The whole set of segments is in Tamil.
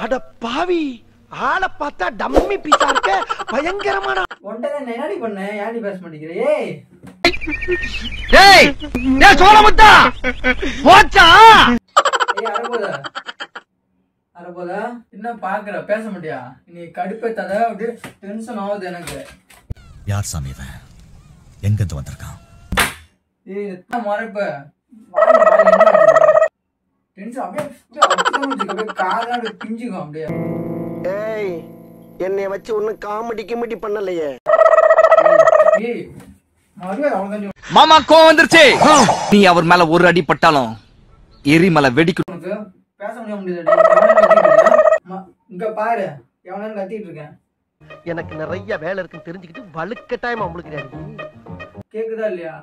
அட பாவி, ஆளை பார்த்தா டம்மி பீஸா இருக்க, பயங்கரமான. ஒன்றை என்னடி பண்ண, யாரி பேச மாட்டேங்கிற? ஏய் டேய் டேய் சோளமுத்தா போச்சா? ஏய் அரபோதா என்ன பாக்குற, பேச மாட்டியா? நீ கடுப்பேத்தாத, அப்படியே டென்ஷன் ஆகுது எனக்கு. யார் சாமி இவன், எங்க இருந்து வந்திருக்கான்? ஏய் என்ன மறைப்ப, டென்ஷன் அப்படியே காதாடு பிஞ்சுக்கும் அப்படியே. ஏய் என்னைய வச்சு ஒன்னும் காமெடி கிமெடி பண்ணலையே. ஏய் மறுபடியும் அவங்க மாமா கோவம் வந்துருச்சு. நீ அவர் மேல ஒரு அடி பட்டாலும் எரிமலை வெடிக்கும். உனக்கு பேச முடியாது. இங்க பாரு, எவனாலும் கத்திட்டு இருக்கேன். எனக்கு நிறைய வேலை இருக்குன்னு தெரிஞ்சுக்கிட்டு வலுக்கட்டாயமா உங்களுக்கு கேக்குதா இல்லையா?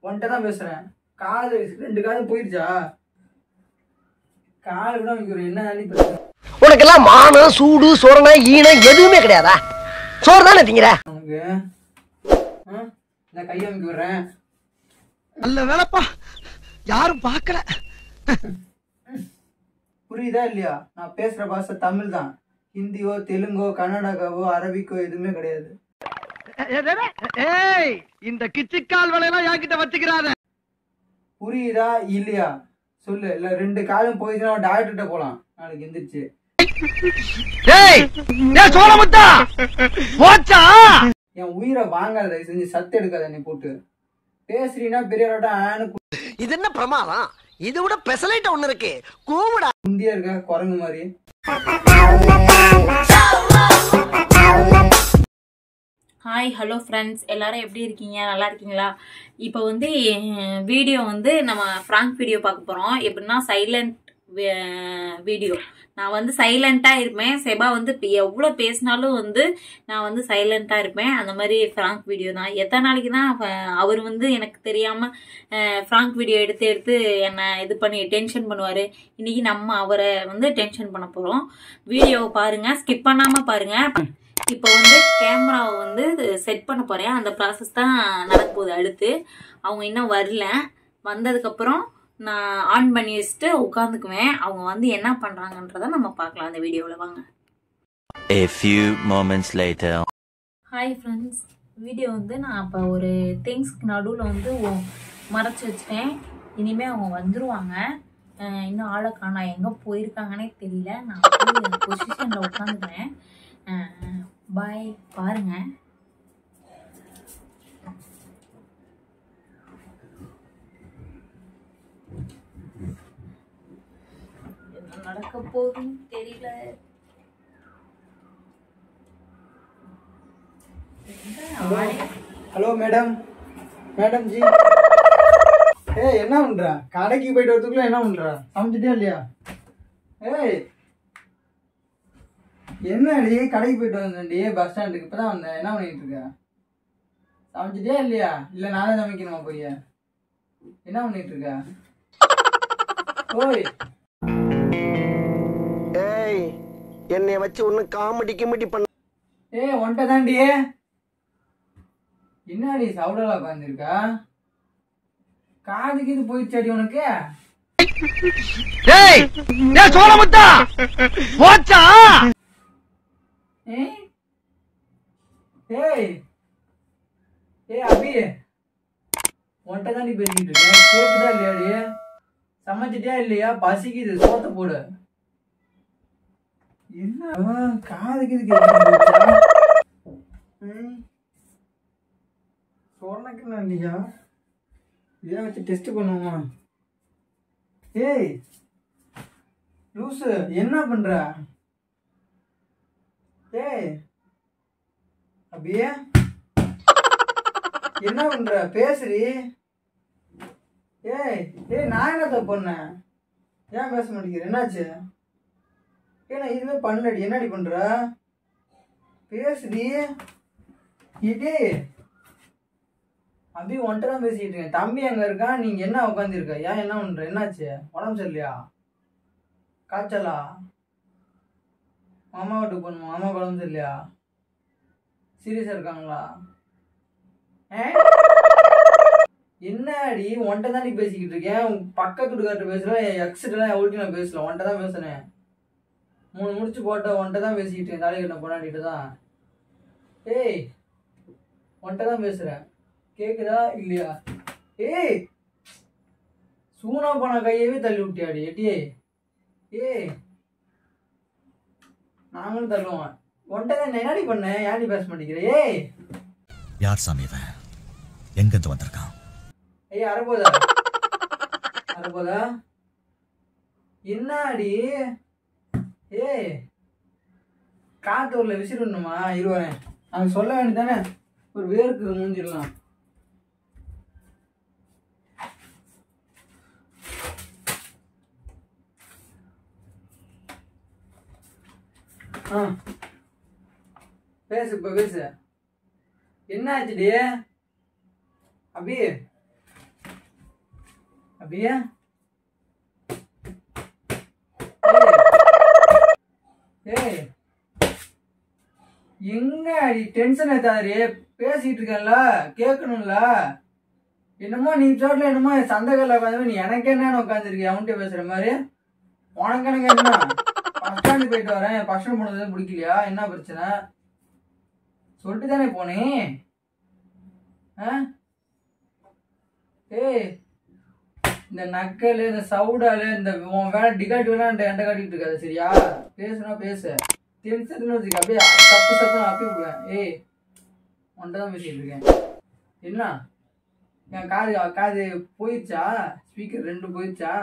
ஒன்ட்ட தான் பேசுறேன். காது 2 காது போயிடுச்சா? காது கூட வைக்கிறேன். என்ன பேசுறேன்? உனக்கெல்லாம் மானம் சூடு சோரணை ஈனம் எதுவுமே கிடையாதா? சோறு தானே திங்கிற உனக்கு நான் கையை அமைக்க விடுறேன். நல்ல வேலைப்பா, யாரும் பார்க்கல. புரியுதா இல்லையா? நான் பேசுற பாஷை தமிழ் தான். ஹிந்தியோ தெலுங்கோ கன்னடாவோ அரபிக்கோ எதுவுமே கிடையாது. ஏய் இந்த கிச்சிக்கால் வலையெல்லாம் என்கிட்ட வச்சுக்கிறாத. புரியுதா இல்லையா சொல்லு. இல்ல 2 காலும் போயிடுச்சுன்னா டாக்டர்கிட்ட போலாம் நாளைக்கு எந்திரிச்சு. என் உயிரை வாங்காத, செஞ்சு சத்து எடுக்காத. நீ போட்டு பேசுறீன்னா பெரிய இது என்ன பிரமாதம்? இதை விட பெசலைட் ஒண்ணு இருக்கு, கூவுடா. இந்தியா இருக்க குரங்கு மாதிரி. ஹாய் ஹலோ ஃப்ரெண்ட்ஸ், எல்லாரும் எப்படி இருக்கீங்க? நல்லா இருக்கீங்களா? இப்போ வந்து வீடியோ வந்து நம்ம ஃப்ராங்க் வீடியோ பார்க்க போகிறோம். எப்படின்னா சைலண்ட் வீடியோ. நான் வந்து சைலண்ட்டாக இருப்பேன். செபா வந்து எவ்வளோ பேசினாலும் வந்து நான் வந்து சைலண்ட்டாக இருப்பேன். அந்த மாதிரி ஃப்ராங்க் வீடியோ தான். எத்தனை நாளைக்கு தான் அவர் வந்து எனக்கு தெரியாமல் ஃப்ராங்க் வீடியோ எடுத்து என்னை இது பண்ணி டென்ஷன் பண்ணுவார். இன்றைக்கி நம்ம அவரை வந்து டென்ஷன் பண்ண போகிறோம். வீடியோவை பாருங்கள், ஸ்கிப் பண்ணாமல் பாருங்கள். இப்போ வந்து கேமராவை வந்து செட் பண்ண போகிறேன். அந்த ப்ராசஸ் தான் நடக்க போகுது. அடுத்து அவங்க இன்னும் வரல. வந்ததுக்கப்புறம் நான் ஆன் பண்ணி வச்சுட்டு உட்காந்துக்குவேன். அவங்க வந்து என்ன பண்ணுறாங்கன்றதை நம்ம பார்க்கலாம் அந்த வீடியோவில். வாங்க. A few moments later. Hi friends, video வந்து நான் அப்போ ஒரு திங்ஸ்க்கு நடுவில் வந்து மறைச்சி வச்சுட்டேன். இனிமேல் அவங்க வந்துடுவாங்க. இன்னும் ஆளை காணா, எங்கே போயிருக்காங்கன்னே தெரியல. நான் வந்து பொசிஷனில் உட்காந்துக்கிறேன். பாய், பாருங்க. என்ன நடக்க போகுதுன்னு தெரியல. Hello madam, madam G. ஏய் என்ன பண்ற? கடைக்கு போயிட்டு வரதுக்குள்ள என்ன பண்ற? சமைச்சிட்டே இல்லையா? ஏய் என்னடி, கடைக்கு போயிட்டு வந்தேன்டி, பஸ் ஸ்டாண்டுக்கு இப்பதான் வந்தேன். என்ன பண்ணிட்டு இருக்க? சமைச்சிட்டியா இல்லையா? இல்ல நானே சமைக்கணுமா போய்? என்ன பண்ணிட்டு இருக்க? ஓய் ஏய் என்னைய வச்சு ஒன்னும் காமெடி கிமெடி பண்ண. ஏய் ஒன்ட்ட தாண்டி. என்னடி சவுடலா உட்காந்துருக்கா? காதுக்கு இது போயிடுச்சாடி உனக்கு? ஏய் டேய் சோளமுத்தா போச்சா? ஏய் ஏய் அபி, ஒன்ட்ட தாண்டி பேசிக்கிட்டு இருக்கேன். கேக்குதா இல்லையாடி? சமைச்சிட்டியா இல்லையா? பசிக்குது, சோத்த போடு. என்ன காதுக்கு இது கேட்க? சொன்னக்கு இல்லையா? இதை வச்சு டெஸ்ட் பண்ணுவோமா? ஏய் லூசு, என்ன பண்ற? ஏய் அபியே, என்ன பண்ற? பேசுறி. ஏய் ஏய் நான் என்ன தப்பு பண்ணேன்? ஏன் பேச மாட்டேங்கிற? என்னாச்சு? ஏன்னா இதுவே பண்ணடி. என்னடி பண்ற? பேசுடி. இதே அபி ஒன்ட்ட தான் பேசிட்டு இருக்கேன். தம்பி அங்க இருக்கான், நீங்க என்ன உட்காந்துருக்க? ஏன் என்ன பண்ற? என்னாச்சு? உடம்பு சரியில்லையா? காய்ச்சலா? மாமா வீட்டுக்கு போகணுமா? மாமா உடம்பு சரியில்லையா? சீரியஸா இருக்காங்களா? என்னடி ஒன்ட்ட தான் நீ பேசிக்கிட்டு இருக்கேன். பக்கத்து வீட்டுக்கார்ட்ட பேசுறேன், எக்ஸிட்டெல்லாம் எவ்வளோ நான் பேசல. ஒன்ட்ட தான் பேசுறேன். 3 முடிச்சு போட்ட உன்கிட்ட தான் பேசிக்கிட்டேன். தாலி கட்ட பொண்டாட்டிட்டு தான். ஏய் உன்கிட்ட தான் பேசுறேன், கேக்குதா இல்லையா? ஏய் சூனா போன கையவே தள்ளி விட்டியாடி எட்டியே. ஏய் நாங்களும் தள்ளுவோம். உன்கிட்ட தான் என்னடி பண்ணேன், ஏன்டி பேச மாட்டேங்கிற? ஏய் யார் சாமி இவன்? எங்கிருந்து வந்திருக்கான்? ஐயா அரபோதா அரபோதா என்னாடி? ஏய் காத்தூர்ல விசிறணுமா? இருவரேன் அங்க சொல்ல வேண்டியதானே, ஒரு வேருக்கு மூஞ்சிடலாம். பேசு இப்ப பேசு. என்ன ஆச்சுடி அபி? அபியா ஏய் எங்க அடி டென்ஷன் ஆயிட்டாரு? பேசிட்டு இருக்கல, கேட்கணும்ல. என்னமோ நீ சோட்ல என்னமோ சந்தைகள்ல உட்காந்து நீ எனக்கு என்னன்னு உட்காந்துருக்க அவன்கிட்ட பேசுற மாதிரி. உனக்கு எனக்கு என்ன? பஸ் ஸ்டாண்டு போயிட்டு வரேன், பஸ் ஸ்டாண்ட் போனது பிடிக்கலையா? என்ன பிரச்சனை சொல்லிட்டு தானே போனேன். ஏய் இந்த நக்கல், இந்த சவுடாலு, இந்த உன் வேலை டிகாட்டி வேலை என்கிட்ட காட்டிட்டு இருக்காது சரியா? பேசுனா பேசு, டென்ஷன் வச்சுக்க அப்படியே தப்பு தப்புன்னு அப்பி விடுவேன். ஏய் உன்கிட்ட தான் பேசிட்டு இருக்கேன். என்ன என் காது போயிடுச்சா? ஸ்பீக்கர் 2 போயிடுச்சா?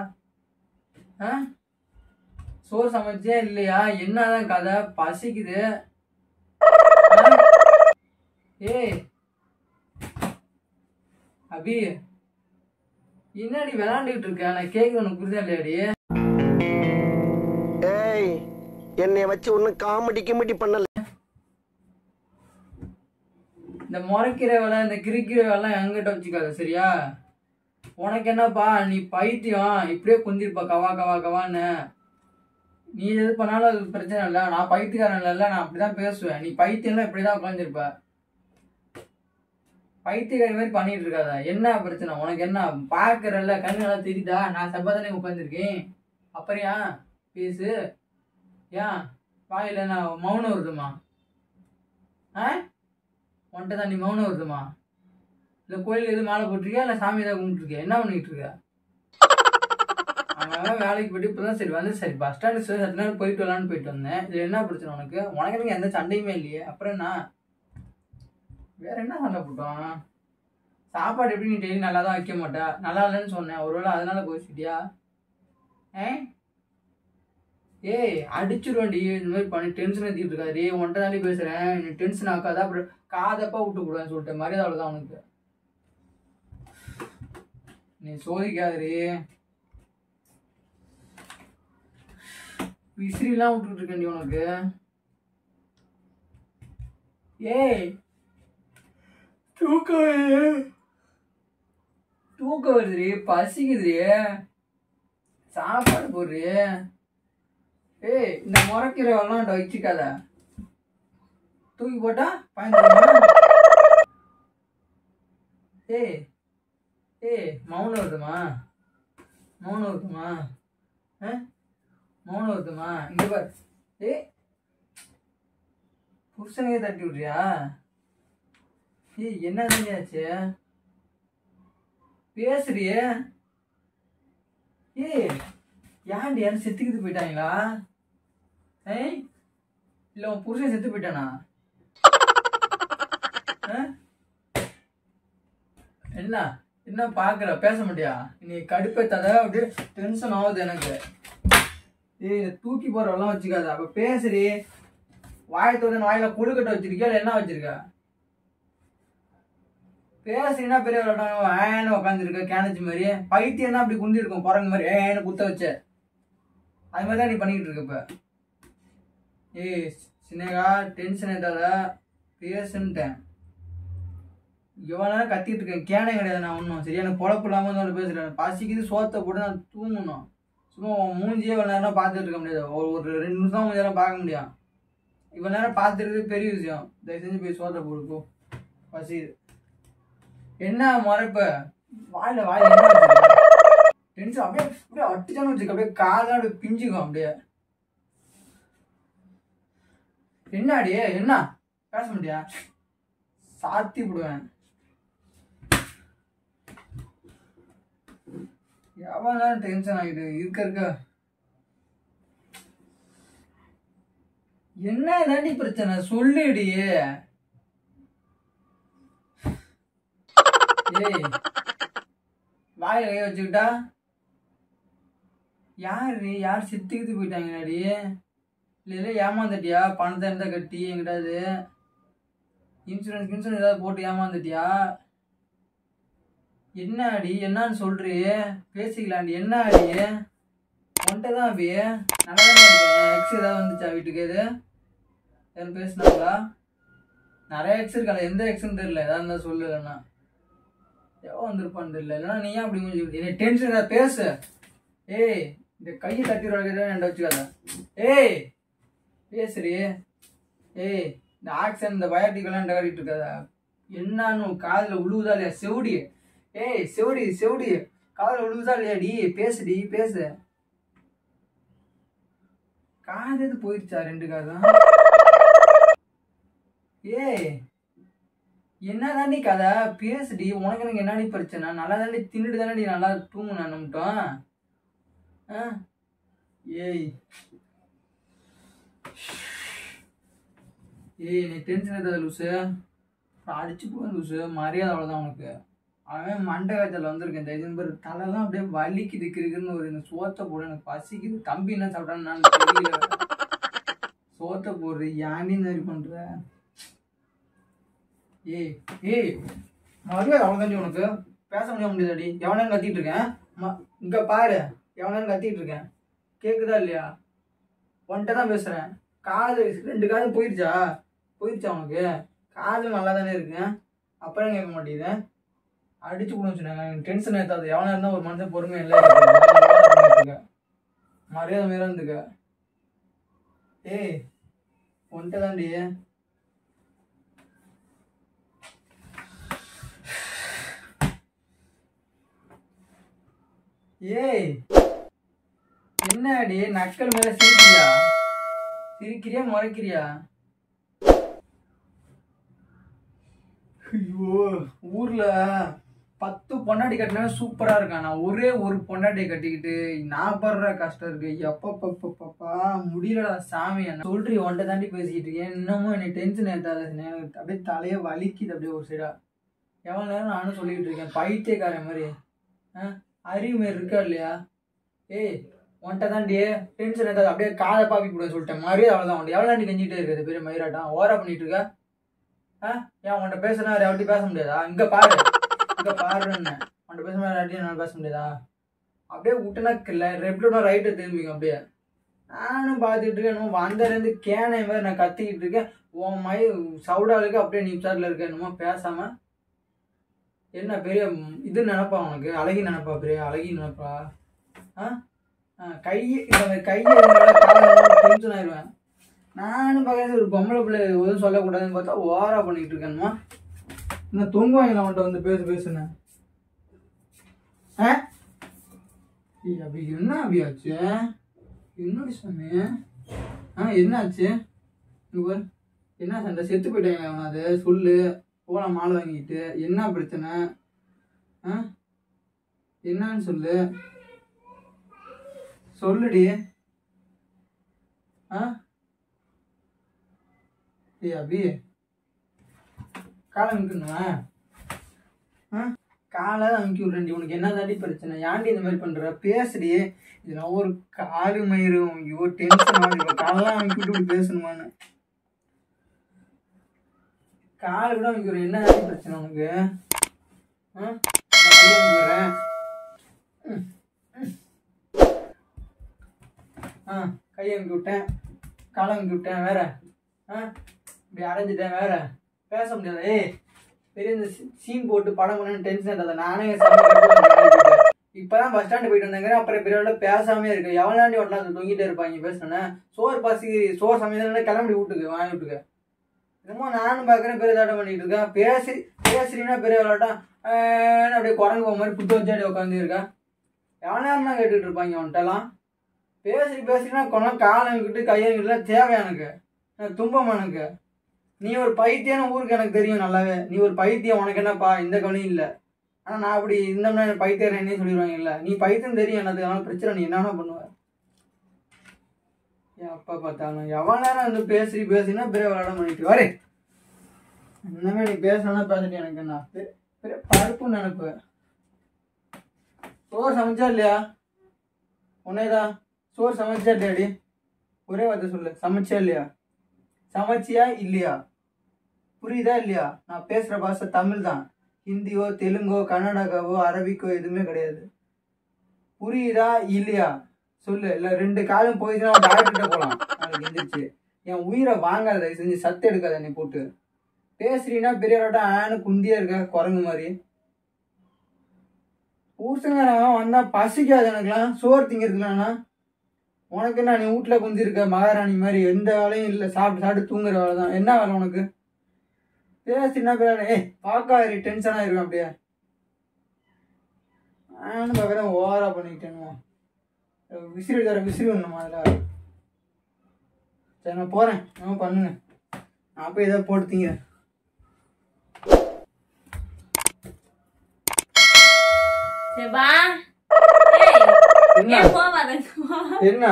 சோறு சமைச்சே இல்லையா? என்னதான் கதை? பசிக்குது. ஏய் அபி என்னடி விளையாண்டுகிட்டு இருக்க? நான் கேட்க உனக்கு புரியுதா இல்லையாடி? ஏய் என்னைய வச்சு ஒன்னும் காமெடி கிமெடி பண்ணல. இந்த முறைக்கிற வேலை, இந்த கிரிக்கிற வேலை என்கிட்ட வச்சுக்காத சரியா? உனக்கு என்னப்பா, நீ பைத்தியம் இப்படியே குந்திருப்பா கவா கவா கவான்னு. நீ எது பண்ணாலும் அது பிரச்சனை இல்லை. நான் பைத்தியக்காரன் இல்லை, நான் அப்படிதான் பேசுவேன். நீ பைத்தியம்லாம் இப்படிதான் உட்காந்துருப்ப. பைத்தியக்காரி மாதிரி பண்ணிட்டு இருக்காத. என்ன பிரச்சனை உனக்கு? என்ன பாக்குறல்ல, கண்ணு நல்லா தெரியுதா? நான் சப்பாதானே உட்காந்துருக்கேன். அப்புறம் ஏன் பேசு? ஏன் வாயில நான் மௌனம் வருதுமா? உன்கிட்ட தான் நீ மௌனம் வருதுமா? இல்லை கோயில் எதுவும் மாலை போட்டிருக்கியா? இல்லை சாமி ஏதாவது கும்பிட்டுருக்கியா? என்ன பண்ணிட்டு இருக்க? அவன் வேலைக்கு போயிட்டு இப்போதான் சரி வந்து சரி பஸ் ஸ்டாண்டு சத்து நேரம் போயிட்டு வரலான்னு போயிட்டு வந்தேன். இதில் என்ன பிரச்சனை உனக்கு? உனக்கு எனக்கு எந்த சண்டையுமே இல்லையே. அப்புறம் என்ன வேற என்ன சண்டை போட்டோம்? சாப்பாடு எப்படி நீ டெய்லி நல்லா தான் வைக்க மாட்டா? நல்லா இல்லைன்னு சொன்னேன், ஒருவேளை அதனால போயிடுச்சிட்டியா? ஏய் அடிச்சுருவேன்டி இந்த மாதிரி பண்ணி டென்ஷன் ஏற்றிட்டு இருக்காரு. உன்கிட்ட தாண்டி பேசுறேன், நீ டென்ஷன் ஆக்காத. அப்புறம் காதப்பா விட்டு கூடாதுன்னு சொல்லிட்டேன். மரியாதை அவ்வளோதான் உனக்கு. நீ சோதிக்காதரி. விசிறிலாம் விட்டுட்டு இருக்கேன்டி உனக்கு. ஏய் தூக்கம் வருதுரி, பசிக்குதுரி, சாப்பாடு போடுறி. ஏய் இந்த முறைக்கிற வெள்ளம் வச்சுக்காத. தூக்கி போட்டா பயந்துருமா? ஏய் ஏய் மௌனம் வருதுமா? மௌனம் வருதுமா? மௌனம் வருதுமா? இங்க பாரு. ஏய் புருஷனையே தட்டி விட்றியா? ஏய் என்ன ஆச்சு? பேசுறிய? ஏய் யாண்டி யாரும் செத்துக்கிட்டு போயிட்டாங்களா? இல்ல உன் புருஷன் செத்து போயிட்டானா? என்ன என்ன பாக்குற? பேச மாட்டியா? நீ கடுப்பேத்தாத, அப்படியே டென்ஷன் ஆகுது எனக்கு. ஏய் தூக்கி போறவெல்லாம் வச்சுக்காத. அப்ப பேசுறி. வாயத்தோட வாயில கொழுக்கட்டை வச்சிருக்கியா இல்ல என்ன வச்சிருக்க? பேசுறீங்கன்னா பெரிய ஏன்னு உட்காந்துருக்க கேனச்சு மாதிரி. பைத்தியம் தான் அப்படி குந்தி இருக்கும், குரங்கு மாதிரி ஏன்னு குத்த வச்ச. அது மாதிரி தான் நீ பண்ணிக்கிட்டு இருக்க இப்ப. ஏய் சின்னகா டென்ஷன் ஏதாத, பேசுன்ட்டேன். எவ்வளோ நேரம் கத்திட்டு இருக்கேன், கேனே கிடையாது நான் ஒன்றும். சரியா எனக்கு பொழப்பு இல்லாமல் வந்து பேசுகிறேன். பசிக்குது, சோத்தை போட்டு நான் தூங்கணும். சும்மா மூஞ்சியே இவ்வளோ நேரம் பார்த்துட்டு இருக்க முடியாது. ஒரு 2 நிமிஷம் கொஞ்ச நேரம் பார்க்க முடியும். இவ்வளோ நேரம் பார்த்துருக்குது பெரிய விஷயம். தயவு செஞ்சு போய் சோத்தை போடுப்போம், பசிக்குது. என்ன மறைப்ப? வாயில என்ன டென்ஷன் அப்படியே அப்படியே அட்டிச்சானு வச்சுக்க. அப்படியே காலாம் அப்படியே பிஞ்சுக்கும். அப்படியே என்னடி என்ன பேச முடியா சாத்தி விடுவேன். எவ்வளோ டென்ஷன் ஆகிட்டு இருக்க என்ன தாண்டி பிரச்சனை சொல்லுடி. ஏய் வாயில கை வச்சுக்கிட்டா யார் செத்துக்கிட்டு போயிட்டாங்கடி? இல்லை ஏமாந்துட்டியா? பணத்தை இருந்தா கட்டி எங்கிட்டாது இன்சூரன்ஸ் ஏதாவது போட்டு ஏமாந்துட்டியா? என்ன அடி என்னன்னு சொல்றீ? பேசிக்கலாண்டி. என்ன அடி ஒன்ட்ட தான் அபி நல்லா தானே இருக்கேன். எக்ஸ் ஏதாவது வந்துச்சா வீட்டுக்கு? எது யாரும் பேசினாங்களா? நிறைய எக்ஸ் இருக்கா, எந்த எக்ஸ்ன்னு தெரியல. ஏதாவது இருந்தா சொல்லு. இல்லைன்னா எவ்வளோ வந்திருப்பான்னு தெரியல. இல்லைன்னா நீ ஏன் அப்படி கொஞ்சம் என்ன டென்ஷன் ஏதாவது பேசு. ஏய் இந்த கையை தட்டி வளர்க்குறேன் வச்சுக்காத. ஏய் பேசுறி. ஏய் இந்த ஆக்சன் இந்த பயோட்டிக்கெல்லாம் காட்டிட்டு இருக்காத. என்னன்னு காதில் உழுவுதா இல்லையா? செவுடி. ஏய் செவுடி காதில் உழுவுதா இல்லையாடி? பேசுடி பேசு. காது எது போயிடுச்சா? 2 காதும். ஏய் என்ன தாண்டி கதை? பேசுடி. உனக்கு எனக்கு என்னடி பிரச்சனை? நல்லா தாண்டி தின்னுட்டு தானே நல்லா தூங்குனா நம்மட்டோம். ஏய் நீ டென்ஷன் எடுத்தது லூசு. அடிச்சு போவேன் லூசு. மரியாதை அவ்வளோதான் உனக்கு. அவன் மண்டை காய்ச்சல் வந்திருக்கேன். இந்த இது பேர் தலைலாம் அப்படியே வலிக்குது கிருக்குன்னு ஒரு இந்த சோத்தை போடு. எனக்கு பசிக்குது. தம்பி என்ன சாப்பிட்டான்னு நான் தெரியல. சோத்தை போடுற ஏன்டி இந்த மாதிரி பண்ற? ஏய் மரியாதை அவ்வளோதாண்டி உனக்கு. பேச முடியாதாடி? எவனு கத்திட்டு இருக்கேன். இங்க பாரு எவனு கத்திட்டு இருக்கேன். கேக்குதா இல்லையா? ஒன்ட்ட தான் பேசுறேன். காது 2 காது போயிடுச்சா உனக்கு? காது நல்லா தானே இருக்கு. அப்புறம் கேட்க மாட்டேங்குது. அடிச்சு கூட சொன்னாங்க. டென்ஷன் ஏற்றாது. எவனா இருந்தா ஒரு மனுஷன் பொறுமை இல்லை. மரியாதை மாரி இருந்துக்க. ஏய் ஒன்ட்ட தாண்டி. ஏய் என்னடி நக்கல் மேல சிரிக்கிறியா முறைக்கிறியா? ஐயோ ஊர்ல 10 பொண்டாட்டி கட்டினா சூப்பரா இருக்கான். நான் ஒரே ஒரு பொண்டாட்டியை கட்டிக்கிட்டு நான் படுற கஷ்டம் இருக்கு. எப்பப்பா முடியலடா சாமி. என்ன சொல்றீ? ஒன்ட்ட தாண்டி பேசிக்கிட்டு இருக்கேன். இன்னமும் என்னை டென்ஷன் ஏற்றாது. எனக்கு அப்படியே தலையே வலிக்குது. அப்படியே ஒரு சைடா எவ்வளோ நேரம் நானும் சொல்லிக்கிட்டு இருக்கேன். பைத்தியக்காரன் மாதிரி. அறிவு மாரி இருக்கா இல்லையா? ஏய் ஒன்ட்ட தாண்டி டென்ஷன் ஏதாவது அப்படியே காதை பாப்பி போடுவேன் சொல்லிட்டேன். மரியாதை அவ்வளோதான். உன்ட்டு எவ்வளோ கெஞ்சிட்டே இருக்குது பெரிய மயிராட்டம். ஓரா பண்ணிட்டு இருக்க. ஏன் உன்ட்ட பேசுனா யார்ட்டி பேச முடியாதா? இங்க பாருன்னு உன்ட்ட பேசுனா யார்ட்டி என்னால் பேச முடியாதா? அப்படியே விட்டுனா லெஃப்ட்னா ரைட்டை திரும்பிக்கும். அப்படியே நானும் பார்த்துட்டு இருக்கேன். என்னமோ வந்ததுலேருந்து கேனை மாதிரி நான் கத்திக்கிட்டு இருக்கேன். உன் சவுடாலுக்கு அப்படியே நீ சாட்டில் இருக்க. என்னமோ பேசாம என்ன பெரிய இது நினைப்பா உனக்கு? அழகி நினைப்பா? பெரிய அழகி நினைப்பா? கையை டென்ஷன் ஆயிடுவேன். நானும் பார்க்கறது ஒரு பொம்பளை பிள்ளை எதுவும் சொல்லக்கூடாதுன்னு பார்த்தா ஓரா பண்ணிக்கிட்டு இருக்கேன்மா. இன்னும் தொங்குவாங்களா அவன்கிட்ட வந்து பேசுனேன். அப்படி என்ன அபியாச்சு? என்னடி சாமி? என்னாச்சு? என்ன சண்டை? செத்து போயிட்டாங்க அவன்? அது சொல்லு. போலாம் மாலை வாங்கிட்டு. என்ன பிரச்சனை? என்னன்னு சொல்லுடி. அபி காலை அமுக்கணுமா? காலை அமுக்கி விடுறேன்டி. உனக்கு என்ன தாண்டி பிரச்சனை? ஏன்டி இந்த மாதிரி பண்ற? பேசுடி. இதெல்லாம் ஒரு காடு மயிறு. ஐயோ டென்ஷன் ஆகுது. காலெல்லாம் அமுக்கி விட்டு பேசணுமான்னு. காலை கூட அமுக்கி விடுறேன். என்ன தாண்டி பிரச்சனை உனக்கு? விடுறேன். கையை அமுக்கி விட்டேன். காலை அமுக்கி விட்டேன். வேற இப்படி அரைஞ்சிட்டேன். வேற பேச முடியாது. பெரிய இந்த சீன் போட்டு படம் பண்ணு டென்ஷன் ஆகாத. நானே இப்பதான் பஸ் ஸ்டாண்டு போயிட்டு வந்தாங்க. அப்புறம் பெரிய பேசாமே இருக்கு. எவனாண்டி ஒட்டலாம் தொங்கிட்டே இருப்பாங்க. பேசுனேன் சோறு சமையல் கிளம்பி வீட்டுக்கு வாங்கி விட்டுக்க. என்னமோ நானும் பாக்குறேன். பெரிய தாட்டம் பண்ணிட்டு இருக்கேன். பேசுறீங்கன்னா பெரிய விளாட்டம். அப்படியே குரங்கு போக மாதிரி புட்டு வச்சாடி உட்காந்து இருக்கேன். எவனாரும் தான் கேட்டுட்டு இருப்பாங்க. அவன்கிட்டலாம் பேசுறீங்கன்னா கொண்டா காலம் கிட்டு கையெல்லாம் தேவை எனக்கு. துன்பம் எனக்கு. நீ ஒரு பைத்தியம் ஊருக்கு எனக்கு தெரியும் நல்லாவே. நீ ஒரு பைத்தியம், உனக்கு என்னப்பா இந்த கவனியும் இல்லை. ஆனால் நான் அப்படி இருந்தோம்னா பைத்தியம் என்னையே சொல்லிடுவாங்க. இல்லை நீ பைத்தியம் தெரியும் எனக்கு, ஆனால் பிரச்சனை நீ என்னென்ன பண்ணுவ. அப்பா பார்த்தாலும் எவ்வளோ நேரம் வந்து பேசினா பெரிய விளையாட பண்ணிட்டு வரே. இன்னமே நீ பேசணும்னா பேசிட்டு எனக்கு என்ன பெரிய பருப்புன்னு நினைப்பு. சோறு சமைச்சா இல்லையா? உன்னேதான் சோறு சமைச்சா இல்லையாடி? ஒரே வார்த்தை சொல்லு, சமைச்சா இல்லையா? சமைச்சியா இல்லையா? புரியுதா இல்லையா? நான் பேசுகிற பாஷை தமிழ் தான். ஹிந்தியோ தெலுங்கோ கன்னடாவோ அரபிக்கோ எதுவுமே கிடையாது. புரியுதா இல்லையா சொல்லு. இல்லை 2 காலம் போயிடுச்சுன்னா டாக்டர்கிட்ட போகலாம். நாளைக்கு எந்திரிச்சு என் உயிரை வாங்காத, தயவு செஞ்சு சத்து எடுக்காத. என்னை போட்டு பேசுறீன்னா பெரிய ஆனு குந்தியா இருக்க குரங்கு மாதிரி. ஊசங்க வந்தா பசிக்காது எனக்குலாம். சோறு திங்கிறதுலாம்னா உனக்கு என்ன? நீ வீட்டில் குந்தி இருக்க மகாராணி மாதிரி, எந்த வேலையும் இல்லை. சாப்பிட்டு தூங்குற வேலை தான். என்ன வேலை உனக்கு? பேசினா பார்க்காது டென்ஷன் ஆயிருக்கும். அப்படியே நானும் பார்க்குறேன் ஓவரா பண்ணிக்கிட்டேன்னு. விசிறி தர விசிறி ஒண்ணுமா அதில்? சரி நான் போறேன், நான் பண்ணுங்க. நான் போய் ஏதாவது போட்டு திங்கிறேன். என்ன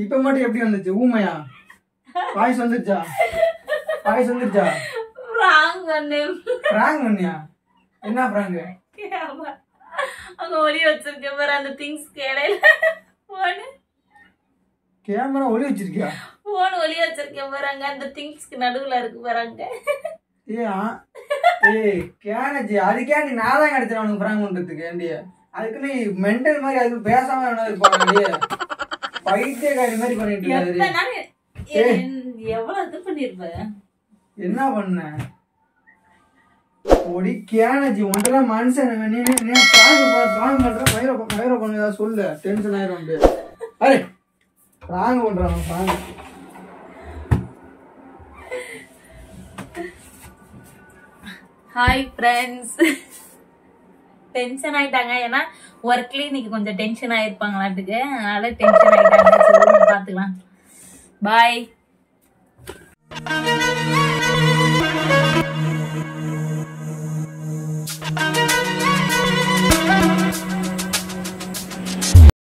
இப்ப மட்டும் எப்படி வந்துச்சு? ஊமையா? பாய்ஸ் வந்துருச்சா? பிராங்க் பண்ணியா? என்ன பிராங்க்? அங்க ஒளி வச்சிருக்க பாரு அந்த திங்ஸ் கேடையில. கேமரா ஒளி வச்சிருக்கியா? போன் ஒளி வச்சிருக்கேன் பாரு அங்க அந்த திங்ஸ்க்கு நடுவுல இருக்கு பாருங்க. கேனஜி அதுக்கே நீ நான் தான் கிடைச்சேன் உனக்கு பிராங்க் பண்றதுக்கு. ஏண்டிய அதுக்கு நீ மென்டல் மாதிரி அதுக்கு பேசாம வேணா இருப்பாங்க. பைத்தியக்காரி மாதிரி பண்ணிட்டு எவ்வளவு இது பண்ணிருப்ப? என்ன பண்ண? ஒடி கேனஜி ஒன்றெல்லாம் மனுஷன் பண்ண சொல்லு. டென்ஷன் ஆயிரும். அரே பிராங்க் பண்றாங்க பிராங்க். Hi friends. டென்ஷன் ஆயிட்டாங்க. ஏன்னா ஒர்க்லயே இன்னைக்கு கொஞ்சம் டென்ஷன் ஆயிருப்பாங்களாட்டுக்கு. அதனால டென்ஷன் ஆயிட்டாங்க. சரி பாத்துக்கலாம். பாய்.